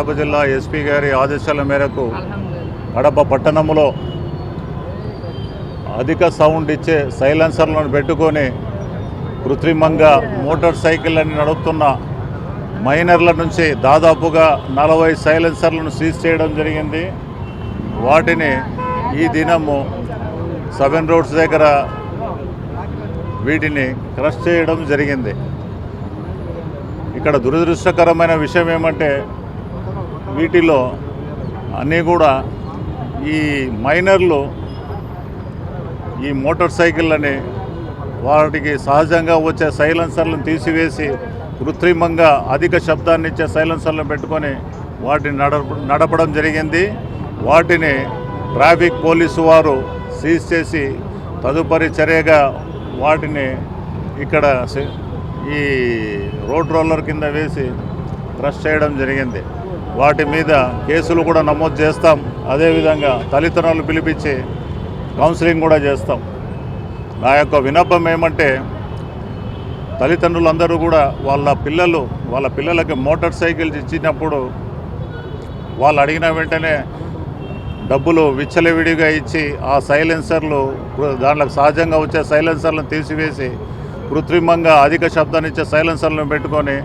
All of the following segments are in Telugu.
కడప జిల్లా ఎస్పీ గారి ఆదేశాల మేరకు కడప పట్టణంలో అధిక సౌండ్ ఇచ్చే సైలెన్సర్లను పెట్టుకొని కృత్రిమంగా మోటార్ సైకిళ్ళని నడుపుతున్న మైనర్ల నుంచి దాదాపుగా 40 సైలెన్సర్లను సీజ్ చేయడం జరిగింది. వాటిని ఈ దినము 7 రోడ్స్ దగ్గర వీటిని క్రష్ చేయడం జరిగింది. ఇక్కడ దురదృష్టకరమైన విషయం ఏమంటే వీటిలో అన్నీ కూడా ఈ మైనర్లు ఈ మోటార్ సైకిళ్ళని వాటికి సహజంగా వచ్చే సైలెన్సర్లను తీసివేసి కృత్రిమంగా అధిక శబ్దాన్ని ఇచ్చే సైలెన్సర్లను పెట్టుకొని వాటిని నడపడం జరిగింది. వాటిని ట్రాఫిక్ పోలీసు వారు సీజ్ చేసి తదుపరి చర్యగా వాటిని ఇక్కడ ఈ రోడ్ రోలర్ కింద వేసి క్రష్ చేయడం జరిగింది. వాటి మీద కేసులు కూడా నమోదు చేస్తాం. అదేవిధంగా తల్లిదండ్రులు పిలిపించి కౌన్సిలింగ్ కూడా చేస్తాం. నా యొక్క విన్నపం ఏమంటే తల్లిదండ్రులందరూ కూడా వాళ్ళ పిల్లలకి మోటార్ సైకిల్స్ ఇచ్చినప్పుడు వాళ్ళు అడిగిన వెంటనే డబ్బులు విచ్చలవిడిగా ఇచ్చి ఆ సైలెన్సర్లు దాంట్లో సహజంగా వచ్చే సైలెన్సర్లను తీసివేసి కృత్రిమంగా అధిక శబ్దాన్ని ఇచ్చే సైలెన్సర్లను పెట్టుకొని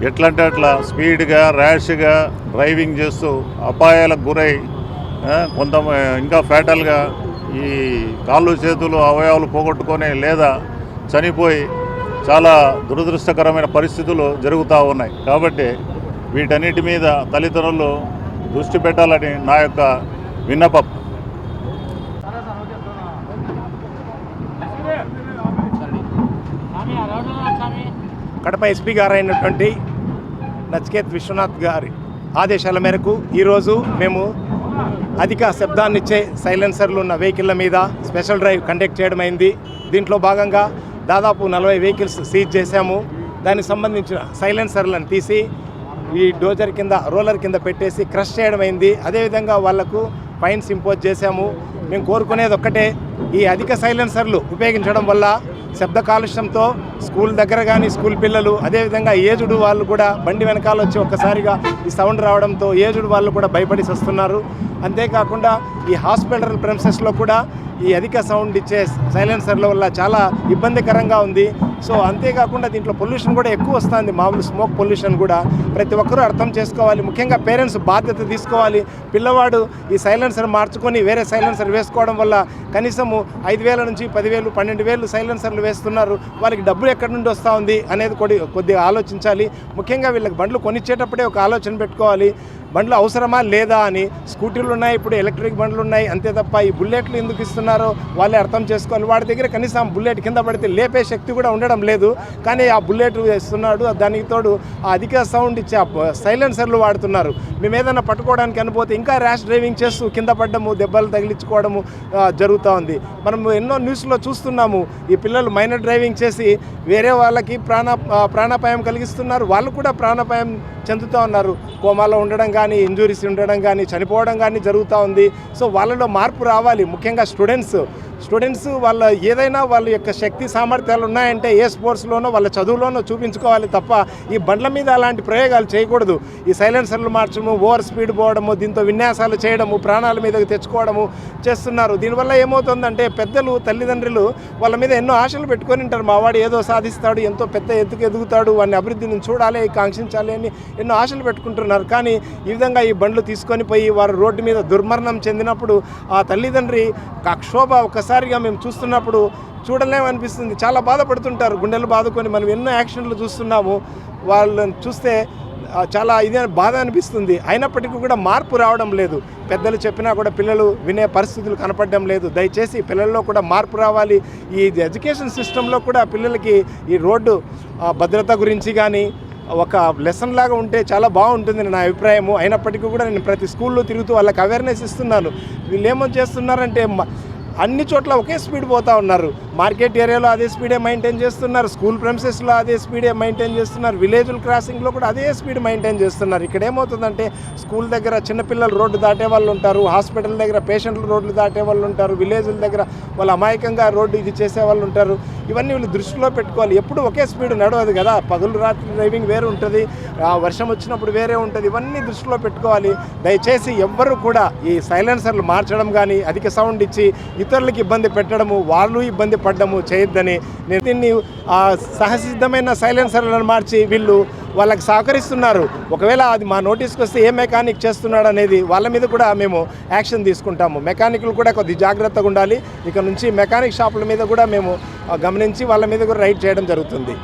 ఎట్లంటే అట్లా స్పీడ్గా ర్యాష్గా డ్రైవింగ్ చేస్తూ అపాయాలకు గురై కొంత ఇంకా ఫ్యాటల్గా ఈ కాళ్ళు చేతులు అవయవాలు పోగొట్టుకొని లేదా చనిపోయి చాలా దురదృష్టకరమైన పరిస్థితులు జరుగుతూ ఉన్నాయి. కాబట్టి వీటన్నిటి మీద తల్లిదండ్రులు దృష్టి పెట్టాలని నా యొక్క విన్నపం. కడప ఎస్పీ గారు అయినటువంటి నచికేత్ విశ్వనాథ్ గారి ఆదేశాల మేరకు ఈరోజు మేము అధిక శబ్దాన్నిచ్చే సైలెన్సర్లు ఉన్న వెహికల్ల మీద స్పెషల్ డ్రైవ్ కండక్ట్ చేయడం అయింది. దీంట్లో భాగంగా దాదాపు 40 వెహికల్స్ సీజ్ చేశాము. దానికి సంబంధించిన సైలెన్సర్లను తీసి ఈ డోజర్ కింద రోలర్ కింద పెట్టేసి క్రష్ చేయడం అయింది. అదేవిధంగా వాళ్లకు ఫైన్స్ ఇంపోజ్ చేశాము. మేము కోరుకునేది ఒక్కటే, ఈ అధిక సైలెన్సర్లు ఉపయోగించడం వల్ల శబ్ద కాలుష్యంతో స్కూల్ దగ్గర కానీ స్కూల్ పిల్లలు అదేవిధంగా ఏజుడు వాళ్ళు కూడా బండి వెనకాల వచ్చి ఒక్కసారిగా ఈ సౌండ్ రావడంతో ఏజుడు వాళ్ళు కూడా భయపడి వస్తున్నారు. అంతేకాకుండా ఈ హాస్పిటల్ ప్రెమిసెస్లో కూడా ఈ అధిక సౌండ్ ఇచ్చే సైలెన్సర్ల వల్ల చాలా ఇబ్బందికరంగా ఉంది. సో అంతేకాకుండా దీంట్లో పొల్యూషన్ కూడా ఎక్కువ వస్తుంది, మామూలు స్మోక్ పొల్యూషన్ కూడా. ప్రతి ఒక్కరూ అర్థం చేసుకోవాలి, ముఖ్యంగా పేరెంట్స్ బాధ్యత తీసుకోవాలి. పిల్లవాడు ఈ సైలెన్సర్ మార్చుకొని వేరే సైలెన్సర్ వేసుకోవడం వల్ల కనీసము 5,000 నుంచి 10,000, 12,000 సైలెన్సర్లు వేస్తున్నారు. వాళ్ళకి డబ్బులు ఎక్కడి నుండి వస్తూ ఉంది అనేది కొద్దిగా ఆలోచించాలి. ముఖ్యంగా వీళ్ళకి బండ్లు కొనిచ్చేటప్పుడే ఒక ఆలోచన పెట్టుకోవాలి, బండ్లు అవసరమా లేదా అని. స్కూటీలు ఉన్నాయి, ఇప్పుడు ఎలక్ట్రిక్ బండ్లు ఉన్నాయి, అంతే తప్ప ఈ బుల్లెట్లు ఎందుకు ఇస్తున్నారో వాళ్ళే అర్థం చేసుకోవాలి. వాడి దగ్గర కనీసం బుల్లెట్ కింద పడితే లేపే శక్తి కూడా ఉండడం లేదు, కానీ ఆ బుల్లెట్ ఇస్తున్నాడు. దానికి తోడు ఆ అధిక సౌండ్ ఇచ్చే సైలెన్సర్లు వాడుతున్నారు. మేము ఏదైనా పట్టుకోవడానికి అనిపోతే ఇంకా ర్యాష్ డ్రైవింగ్ చేస్తూ కింద పడ్డము, దెబ్బలు తగిలించుకోవడము జరుగుతూ ఉంది. మనం ఎన్నో న్యూస్లో చూస్తున్నాము, ఈ పిల్లలు మైనర్ డ్రైవింగ్ చేసి వేరే వాళ్ళకి ప్రాణాపాయం కలిగిస్తున్నారు. వాళ్ళు కూడా ప్రాణాపాయం చెందుతూ ఉన్నారు. కోమాలో ఉండడం కానీ, ఇంజురీస్ ఉండడం కానీ, చనిపోవడం కానీ జరుగుతూ ఉంది. సో వాళ్ళలో మార్పు రావాలి. ముఖ్యంగా స్టూడెంట్స్ వాళ్ళ ఏదైనా వాళ్ళ యొక్క శక్తి సామర్థ్యాలు ఉన్నాయంటే ఏ స్పోర్ట్స్లోనో వాళ్ళ చదువులోనో చూపించుకోవాలి తప్ప ఈ బండ్ల మీద అలాంటి ప్రయోగాలు చేయకూడదు. ఈ సైలెన్సర్లు మార్చడము, ఓవర్ స్పీడ్ పోవడము, దీంతో విన్యాసాలు చేయడము, ప్రాణాల మీదకి తెచ్చుకోవడము చేస్తున్నారు. దీనివల్ల ఏమవుతుందంటే పెద్దలు, తల్లిదండ్రులు వాళ్ళ మీద ఎన్నో ఆశలు పెట్టుకొని ఉంటారు. మా వాడు ఏదో సాధిస్తాడు, ఎంతో పెద్ద ఎదుగుతాడు, వాడిని అభివృద్ధిని చూడాలి, కాంక్షించాలి అని ఎన్నో ఆశలు పెట్టుకుంటున్నారు. కానీ ఈ విధంగా ఈ బండ్లు తీసుకొని పోయి వారు రోడ్డు మీద దుర్మరణం చెందినప్పుడు ఆ తల్లిదండ్రి క్షోభ ఒకసారిగా మేము చూస్తున్నప్పుడు చూడలేమనిపిస్తుంది. చాలా బాధపడుతుంటారు, గుండెలు బాదుకొని. మనం ఎన్నో యాక్షన్లు చూస్తున్నాము, వాళ్ళని చూస్తే చాలా ఇదే బాధ అనిపిస్తుంది. అయినప్పటికీ కూడా మార్పు రావడం లేదు. పెద్దలు చెప్పినా కూడా పిల్లలు వినే పరిస్థితులు కనపడడం లేదు. దయచేసి పిల్లల్లో కూడా మార్పు రావాలి. ఈ ఎడ్యుకేషన్ సిస్టంలో కూడా పిల్లలకి ఈ రోడ్డు భద్రత గురించి కానీ ఒక లెసన్ లాగా ఉంటే చాలా బాగుంటుంది నా అభిప్రాయము. అయినప్పటికీ కూడా నేను ప్రతి స్కూల్లో తిరుగుతూ వాళ్ళకి అవేర్నెస్ ఇస్తున్నాను. వీళ్ళు ఏమో చేస్తున్నారంటే అన్ని చోట్ల ఒకే స్పీడ్ పోతూ ఉన్నారు. మార్కెట్ ఏరియాలో అదే స్పీడే మెయింటైన్ చేస్తున్నారు, స్కూల్ ప్రెమిసెస్లో అదే స్పీడే మెయింటైన్ చేస్తున్నారు, విలేజ్ల క్రాసింగ్లో కూడా అదే స్పీడ్ మెయింటైన్ చేస్తున్నారు. ఇక్కడ ఏమవుతుందంటే స్కూల్ దగ్గర చిన్నపిల్లలు రోడ్డు దాటే వాళ్ళు ఉంటారు, హాస్పిటల్ దగ్గర పేషెంట్లు రోడ్లు దాటే వాళ్ళు ఉంటారు, విలేజ్ల దగ్గర వాళ్ళు అమాయకంగా రోడ్డు ఇది చేసే వాళ్ళు ఉంటారు. ఇవన్నీ వీళ్ళు దృష్టిలో పెట్టుకోవాలి. ఎప్పుడు ఒకే స్పీడ్ నడవదు కదా, పగులు రాత్రి డ్రైవింగ్ వేరే ఉంటుంది, వర్షం వచ్చినప్పుడు వేరే ఉంటుంది. ఇవన్నీ దృష్టిలో పెట్టుకోవాలి. దయచేసి ఎవ్వరు కూడా ఈ సైలెన్సర్లు మార్చడం కానీ అధిక సౌండ్ ఇచ్చి ఇతరులకు ఇబ్బంది పెట్టడము, వాళ్ళు ఇబ్బంది పడ్డము చేయొద్దని నేను దీన్ని సహసిద్ధమైన సైలెన్సర్లను మార్చి వీళ్ళు వాళ్ళకి సహకరిస్తున్నారు. ఒకవేళ అది మా నోటీస్కి వస్తే ఏ మెకానిక్ చేస్తున్నాడు అనేది వాళ్ళ మీద కూడా మేము యాక్షన్ తీసుకుంటాము. మెకానిక్లు కూడా కొద్ది జాగ్రత్తగా ఉండాలి. ఇక నుంచి మెకానిక్ షాపుల మీద కూడా మేము గమనించి వాళ్ళ మీద కూడా రైడ్ చేయడం జరుగుతుంది.